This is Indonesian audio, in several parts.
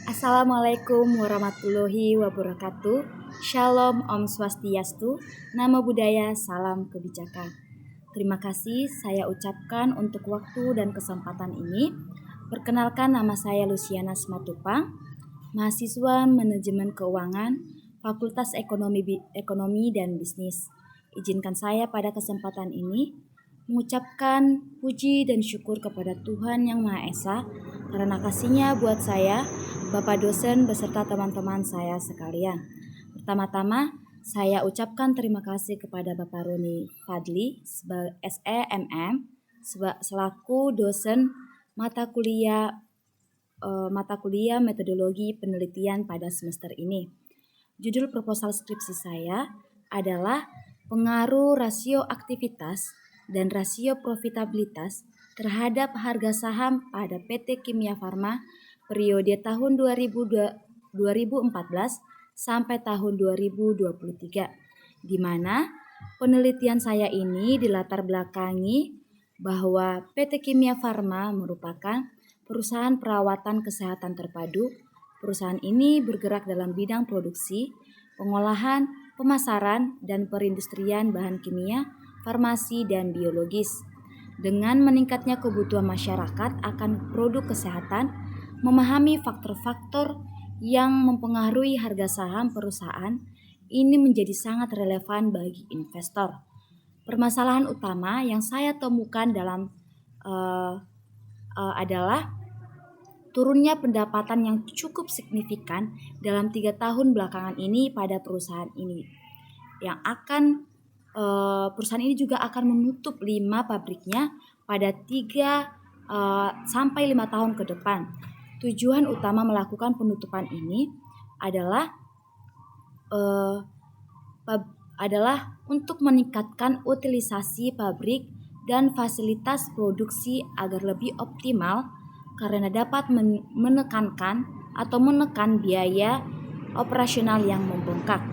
Assalamualaikum warahmatullahi wabarakatuh. Shalom, Om Swastiastu, Namo Buddhaya, salam kebijakan. Terima kasih saya ucapkan untuk waktu dan kesempatan ini. Perkenalkan, nama saya Luciana Simatupang, mahasiswa Manajemen Keuangan, Fakultas Ekonomi dan Bisnis. Izinkan saya pada kesempatan ini mengucapkan puji dan syukur kepada Tuhan Yang Maha Esa karena kasih-Nya buat saya, Bapak dosen beserta teman-teman saya sekalian. Pertama-tama, saya ucapkan terima kasih kepada Bapak Roni Fadli SEMM selaku dosen mata kuliah metodologi penelitian pada semester ini. Judul proposal skripsi saya adalah pengaruh rasio aktivitas dan rasio profitabilitas terhadap harga saham pada PT Kimia Farma periode tahun 2014 sampai tahun 2023, di mana penelitian saya ini dilatar belakangi bahwa PT Kimia Farma merupakan perusahaan perawatan kesehatan terpadu. Perusahaan ini bergerak dalam bidang produksi, pengolahan, pemasaran, dan perindustrian bahan kimia, farmasi, dan biologis. Dengan meningkatnya kebutuhan masyarakat akan produk kesehatan, memahami faktor-faktor yang mempengaruhi harga saham perusahaan ini menjadi sangat relevan bagi investor. Permasalahan utama yang saya temukan dalam adalah turunnya pendapatan yang cukup signifikan dalam 3 tahun belakangan ini pada perusahaan ini, yang perusahaan ini juga akan menutup 5 pabriknya pada 3 sampai 5 tahun ke depan. Tujuan utama melakukan penutupan ini adalah untuk meningkatkan utilisasi pabrik dan fasilitas produksi agar lebih optimal karena dapat menekan biaya operasional yang membengkak,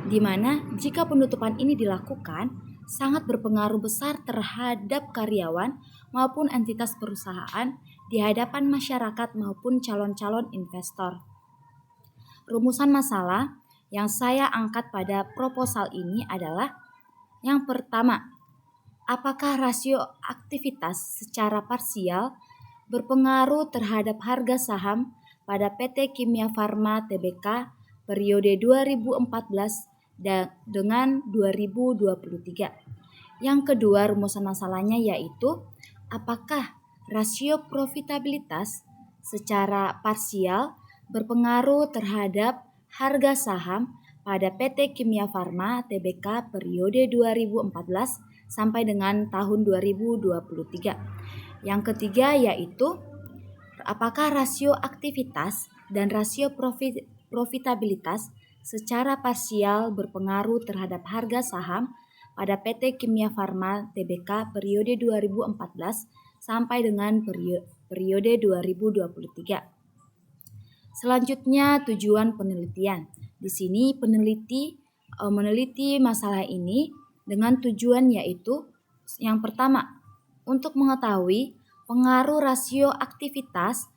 di mana jika penutupan ini dilakukan sangat berpengaruh besar terhadap karyawan maupun entitas perusahaan di hadapan masyarakat maupun calon-calon investor. Rumusan masalah yang saya angkat pada proposal ini adalah: yang pertama, apakah rasio aktivitas secara parsial berpengaruh terhadap harga saham pada PT Kimia Farma Tbk periode 2014 dengan 2023. Yang kedua, rumusan masalahnya yaitu apakah rasio profitabilitas secara parsial berpengaruh terhadap harga saham pada PT Kimia Farma Tbk periode 2014 sampai dengan tahun 2023. Yang ketiga yaitu apakah rasio aktivitas dan rasio profitabilitas secara parsial berpengaruh terhadap harga saham pada PT Kimia Farma Tbk periode 2014 sampai dengan periode 2023. Selanjutnya, tujuan penelitian. Di sini peneliti meneliti masalah ini dengan tujuan yaitu yang pertama, untuk mengetahui pengaruh rasio aktivitas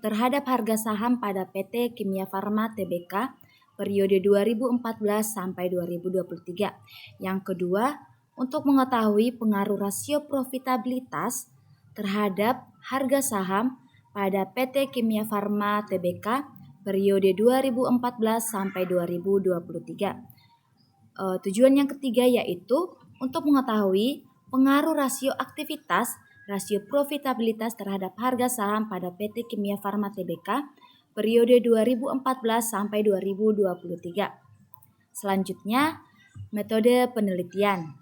terhadap harga saham pada PT Kimia Farma Tbk periode 2014 sampai 2023. Yang kedua, untuk mengetahui pengaruh rasio profitabilitas terhadap harga saham pada PT Kimia Farma Tbk periode 2014 sampai 2023. Tujuan yang ketiga yaitu untuk mengetahui pengaruh rasio aktivitas, rasio profitabilitas terhadap harga saham pada PT Kimia Farma Tbk periode 2014 sampai 2023. Selanjutnya, metode penelitian.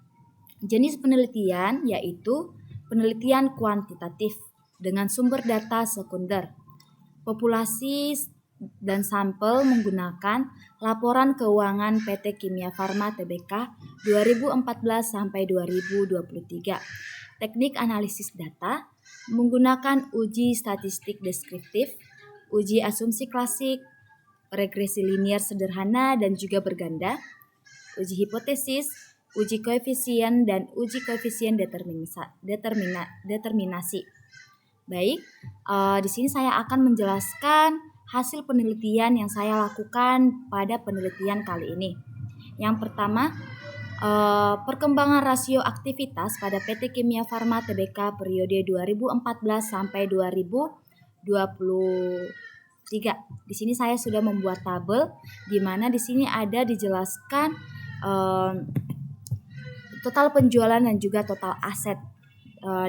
Jenis penelitian yaitu penelitian kuantitatif dengan sumber data sekunder, populasi dan sampel menggunakan laporan keuangan PT Kimia Farma Tbk 2014 sampai 2023. Teknik analisis data menggunakan uji statistik deskriptif, uji asumsi klasik, regresi linier sederhana dan juga berganda, uji hipotesis, uji koefisien dan uji koefisien determinasi. Baik, di sini saya akan menjelaskan hasil penelitian yang saya lakukan pada penelitian kali ini. Yang pertama, perkembangan rasio aktivitas pada PT Kimia Farma Tbk periode 2014 sampai 2023. Di sini saya sudah membuat tabel, di mana di sini ada dijelaskan total penjualan dan juga total aset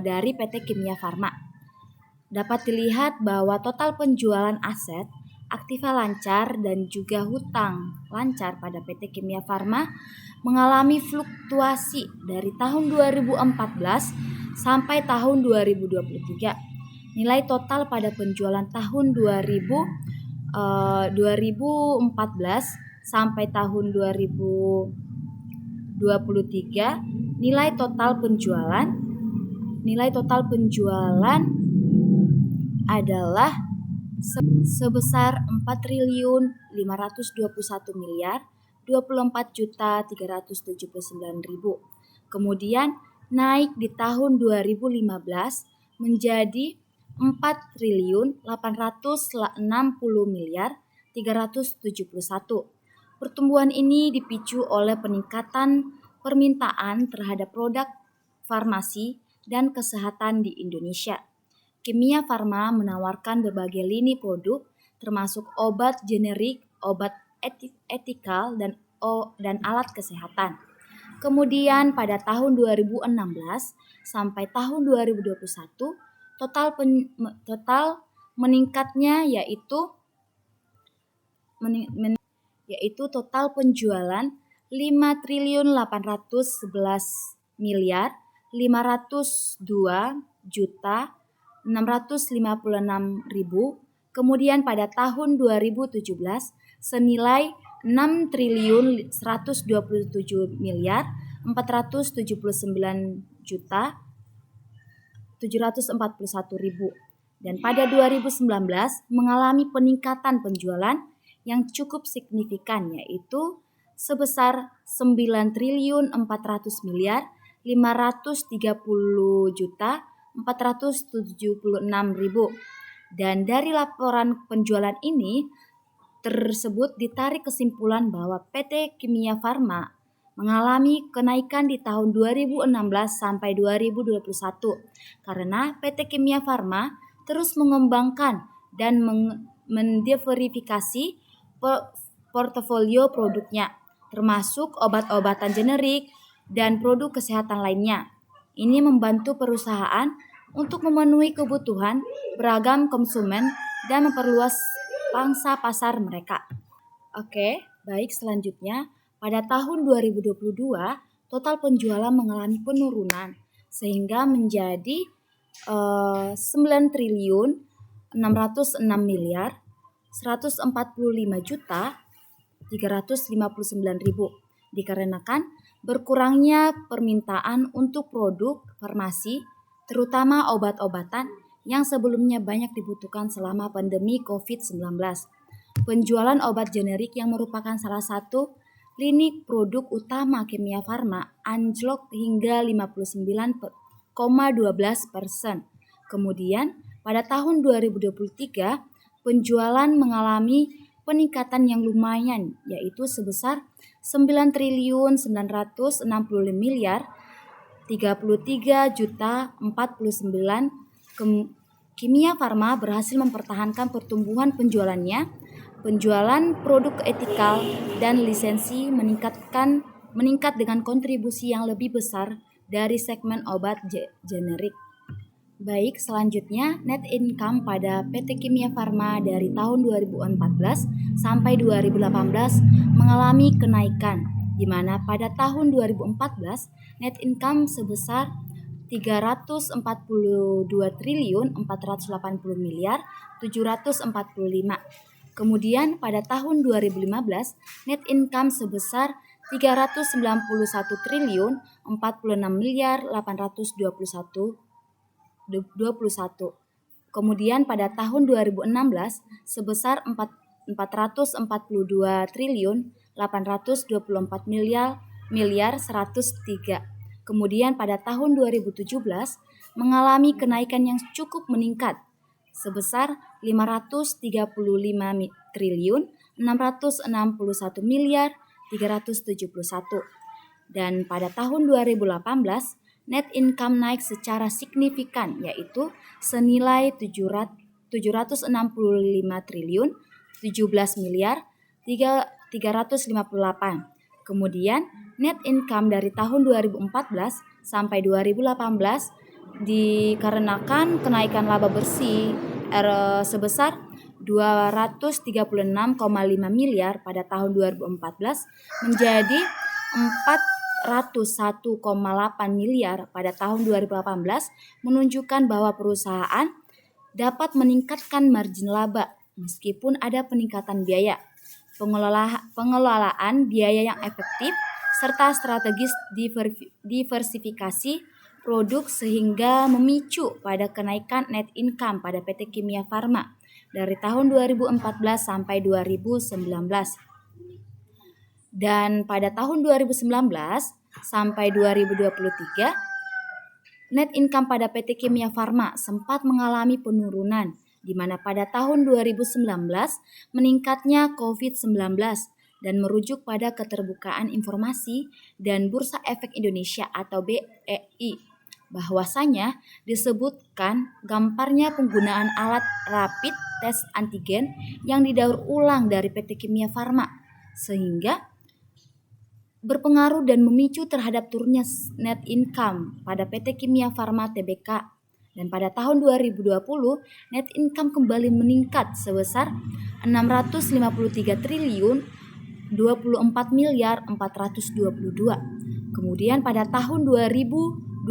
dari PT Kimia Farma. Dapat dilihat bahwa total penjualan aset, aktiva lancar dan juga hutang lancar pada PT Kimia Farma mengalami fluktuasi dari tahun 2014 sampai tahun 2023. Nilai total pada penjualan tahun 2014 sampai tahun 2023, nilai total penjualan adalah sebesar 4.521.024.379.000. Kemudian naik di tahun 2015 menjadi 4.860.371. Pertumbuhan ini dipicu oleh peningkatan permintaan terhadap produk farmasi dan kesehatan di Indonesia. Kimia Farma menawarkan berbagai lini produk, termasuk obat generik, obat etikal, dan alat kesehatan. Kemudian pada tahun 2016 sampai tahun 2021, total meningkatnya yaitu total penjualan 5.811.502.656.000. Kemudian pada tahun 2017 senilai 6.127.449.741.000. Dan pada 2019 mengalami peningkatan penjualan yang cukup signifikan, yaitu sebesar 9.530.476.000. Dan dari laporan penjualan ini tersebut ditarik kesimpulan bahwa PT Kimia Farma mengalami kenaikan di tahun 2016 sampai 2021 karena PT Kimia Farma terus mengembangkan dan mendiversifikasi portofolio produknya, termasuk obat-obatan generik dan produk kesehatan lainnya. Ini membantu perusahaan untuk memenuhi kebutuhan beragam konsumen dan memperluas pangsa pasar mereka. Oke, baik, selanjutnya pada tahun 2022 total penjualan mengalami penurunan sehingga menjadi 9.646.145.359.000 dikarenakan berkurangnya permintaan untuk produk farmasi, terutama obat-obatan yang sebelumnya banyak dibutuhkan selama pandemi COVID-19. Penjualan obat generik yang merupakan salah satu lini produk utama Kimia Farma anjlok hingga 59,12%. Kemudian pada tahun 2023 penjualan mengalami peningkatan yang lumayan, yaitu sebesar 9.960.033.049. Kimia Farma berhasil mempertahankan pertumbuhan penjualannya. Penjualan produk etikal dan lisensi meningkat dengan kontribusi yang lebih besar dari segmen obat generik. Baik, selanjutnya net income pada PT Kimia Farma dari tahun 2014 sampai 2018 mengalami kenaikan, di mana pada tahun 2014 net income sebesar 342.480.745. Kemudian pada tahun 2015 net income sebesar 391.346.821. Kemudian pada tahun 2016 sebesar 440.824.103. Kemudian pada tahun 2017 mengalami kenaikan yang cukup meningkat sebesar triliun 661 miliar 371. Dan pada tahun 2018 net income naik secara signifikan, yaitu senilai 765 triliun 17 miliar 358. Kemudian net income dari tahun 2014 sampai 2018 dikarenakan kenaikan laba bersih sebesar 236,5 miliar pada tahun 2014 menjadi 401,8 miliar pada tahun 2018 menunjukkan bahwa perusahaan dapat meningkatkan margin laba meskipun ada peningkatan biaya, pengelolaan biaya yang efektif, serta strategis diversifikasi produk sehingga memicu pada kenaikan net income pada PT Kimia Farma dari tahun 2014 sampai 2019. Dan pada tahun 2019 sampai 2023, net income pada PT Kimia Farma sempat mengalami penurunan, di mana pada tahun 2019 meningkatnya COVID-19 dan merujuk pada Keterbukaan Informasi dan Bursa Efek Indonesia atau BEI. Bahwasanya disebutkan gamparnya penggunaan alat rapid test antigen yang didaur ulang dari PT Kimia Farma, sehingga berpengaruh dan memicu terhadap turunnya net income pada PT Kimia Farma Tbk. Dan pada tahun 2020 net income kembali meningkat sebesar 653 triliun 24 miliar 422. Kemudian pada tahun 2021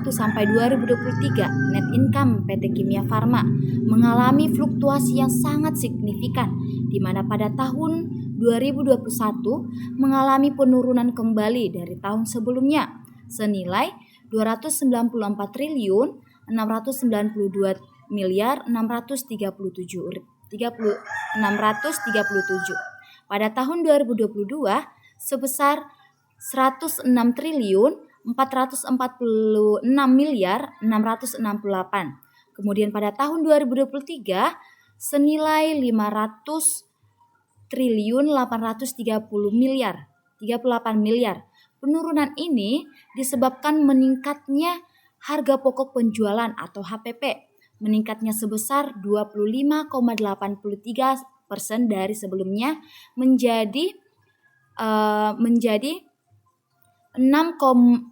sampai 2023 net income PT Kimia Farma mengalami fluktuasi yang sangat signifikan, di mana pada tahun 2021 mengalami penurunan kembali dari tahun sebelumnya senilai 294 triliun 692 miliar 637. Pada tahun 2022 sebesar 106 triliun 446 miliar 668. Kemudian pada tahun 2023 senilai 500 triliun 830 miliar 38 miliar. Penurunan ini disebabkan meningkatnya harga pokok penjualan atau HPP, meningkatnya sebesar 25,83% dari sebelumnya menjadi 6,86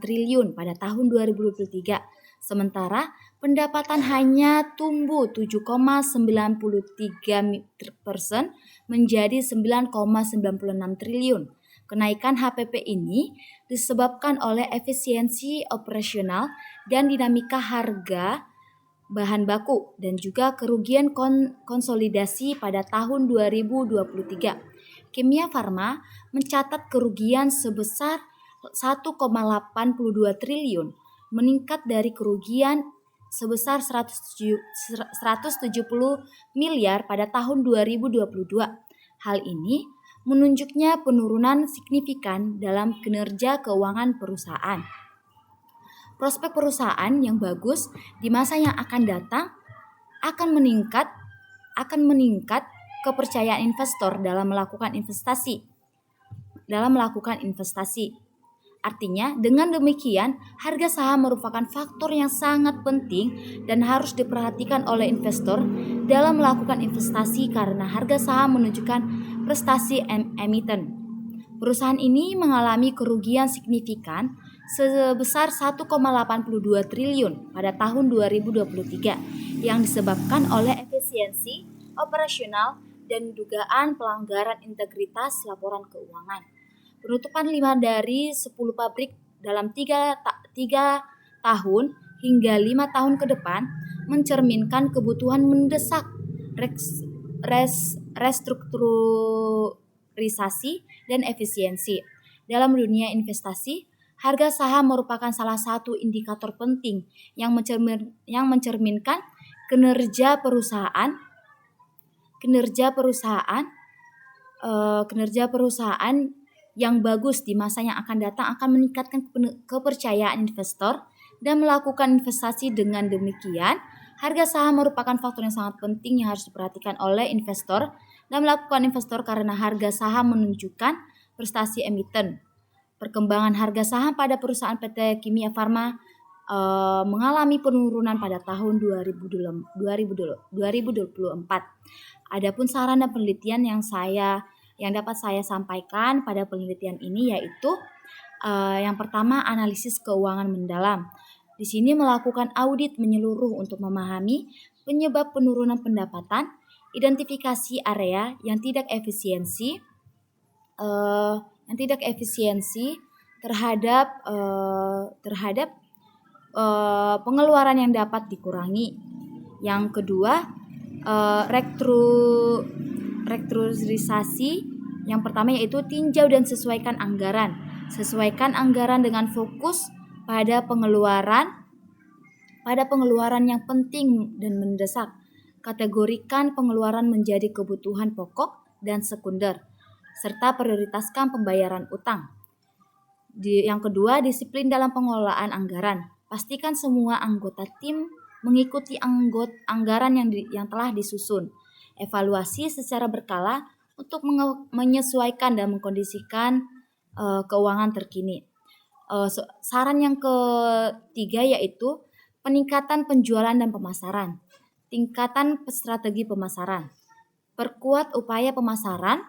triliun pada tahun 2023. Sementara pendapatan hanya tumbuh 7,93% menjadi 9,96 triliun. Kenaikan HPP ini disebabkan oleh efisiensi operasional dan dinamika harga bahan baku dan juga kerugian konsolidasi pada tahun 2023. Kimia Farma mencatat kerugian sebesar 1,82 triliun, meningkat dari kerugian sebesar 170 miliar pada tahun 2022. Hal ini menunjuknya penurunan signifikan dalam kinerja keuangan perusahaan. Prospek perusahaan yang bagus di masa yang akan datang akan meningkat kepercayaan investor dalam melakukan investasi. Artinya, dengan demikian, harga saham merupakan faktor yang sangat penting dan harus diperhatikan oleh investor dalam melakukan investasi karena harga saham menunjukkan prestasi emiten. Perusahaan ini mengalami kerugian signifikan sebesar 1,82 triliun pada tahun 2023 yang disebabkan oleh efisiensi operasional dan dugaan pelanggaran integritas laporan keuangan. Penutupan 5 dari 10 pabrik dalam 3 tahun hingga 5 tahun ke depan mencerminkan kebutuhan mendesak restrukturisasi dan efisiensi. Dalam dunia investasi, harga saham merupakan salah satu indikator penting yang mencerminkan kinerja perusahaan yang bagus di masa yang akan datang akan meningkatkan kepercayaan investor dan melakukan investasi. Dengan demikian, harga saham merupakan faktor yang sangat penting yang harus diperhatikan oleh investor dan melakukan investor karena harga saham menunjukkan prestasi emiten. Perkembangan harga saham pada perusahaan PT Kimia Farma mengalami penurunan pada tahun 2024. Adapun saran dan penelitian yang dapat saya sampaikan pada penelitian ini yaitu yang pertama, analisis keuangan mendalam. Di sini melakukan audit menyeluruh untuk memahami penyebab penurunan pendapatan, identifikasi area yang tidak efisiensi terhadap pengeluaran yang dapat dikurangi. Yang kedua, restrukturisasi. Yang pertama yaitu tinjau dan sesuaikan anggaran. Sesuaikan anggaran dengan fokus pada pengeluaran yang penting dan mendesak. Kategorikan pengeluaran menjadi kebutuhan pokok dan sekunder, serta prioritaskan pembayaran utang. Yang kedua, disiplin dalam pengelolaan anggaran. Pastikan semua anggota tim mengikuti anggaran yang telah disusun. Evaluasi secara berkala untuk menyesuaikan dan mengkondisikan keuangan terkini. Saran yang ketiga yaitu peningkatan penjualan dan pemasaran. Tingkatan strategi pemasaran. Perkuat upaya pemasaran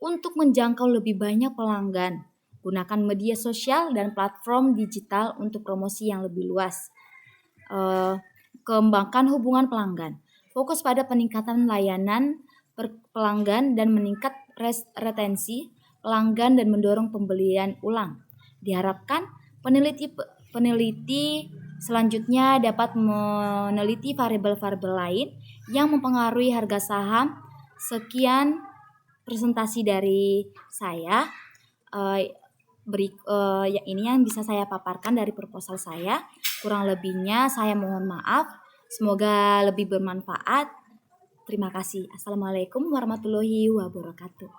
untuk menjangkau lebih banyak pelanggan. Gunakan media sosial dan platform digital untuk promosi yang lebih luas. Kembangkan hubungan pelanggan. Fokus pada peningkatan layanan pelanggan dan meningkat retensi pelanggan dan mendorong pembelian ulang. Diharapkan peneliti selanjutnya dapat meneliti variabel-variabel lain yang mempengaruhi harga saham. Sekian presentasi dari saya. Ini yang bisa saya paparkan dari proposal saya. Kurang lebihnya saya mohon maaf. Semoga lebih bermanfaat. Terima kasih. Assalamualaikum warahmatullahi wabarakatuh.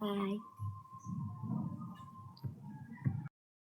Bye.